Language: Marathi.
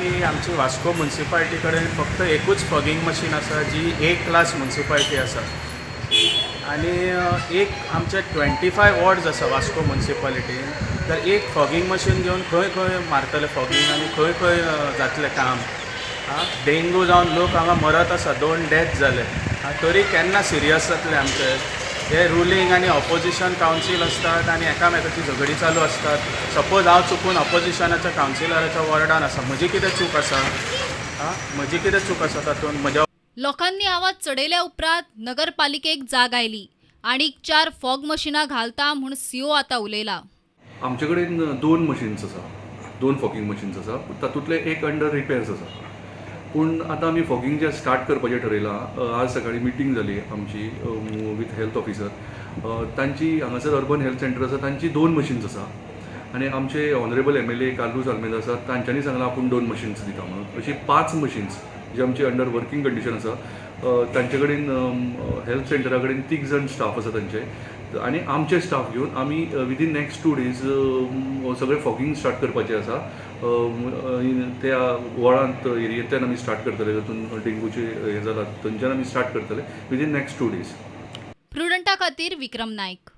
की आमची वास्को म्युन्सिपाल्टी कडेन फक्त एकूच फॉगिंग मशीन आसा जी ए क्लास म्युन्सिपाल्टी आसा आणि एक आमचे 25 वॉर्ड्स आसा वास्को म्युन्सिपाल्टीन. तर एक फॉगिंग मशीन घेवन खंय खंय मारतले फॉगिंग आनी खंय खंय जातलें काम. डेंगू जावन लोक हांगा मरत आसा, 2 डेथ जाले. तरी केन्ना सिरियस जातले आमचे हे रुलींग आनी ऑपोजिशन कावन्सील असतात आनी एकामेकाची झगडी चालू असतात. सपोज हांव चुकून ऑपोजिशनाच्या कावन्सिलराच्या वॉर्डान आसा, म्हजी कितें चूक आसा? म्हजी कितें चूक आसा तातूंत? म्हज्या लोकांनी आवाज चढयल्या उपरांत नगरपालिकेक जाग आयली आणि 4 फॉग मशीनां घालता म्हूण सीओ आता उलयला. आमचे कडेन 2 मशीन्स आसा, 2 फॉगिंग मशीन्स आसा. तातूंतले एक अंडर रिपेर्स आसा. पूण आतां आमी फॉगिंग जे स्टार्ट करपाचें ठरयलां. आज सकाळी मिटींग जाली आमची विथ हेल्थ ऑफिसर. तांची हांगासर अर्बन हेल्थ सेंटर आसा, तांची 2 मशीन्स आसा आनी आमचे ऑनरेबल MLA कार्लोस आल्मेदा आसात, तांच्यांनी सांगलां आपूण 2 मशीन्स दिता म्हणून. अशी 5 मशीन्स जे आमचे अंडर वर्किंग कंडिशन आसा. तांचे कडेन हेल्थ सेंटरा कडेन 3 जाण स्टाफ आसा तांचे आनी आमचे स्टाफ घेवन आमी विदीन नेक्स्ट 2 डेज सगळें फॉगिंग स्टार्ट करपाचें आसा. त्या वॉर्डांत एरियेंतल्यान आमी स्टार्ट करतले, तातूंत डेंगूचे हे जालात थंयच्यान आमी स्टार्ट करतले विदीन नेक्स्ट 2 डेज. प्रुडंटा खातीर विक्रम नायक.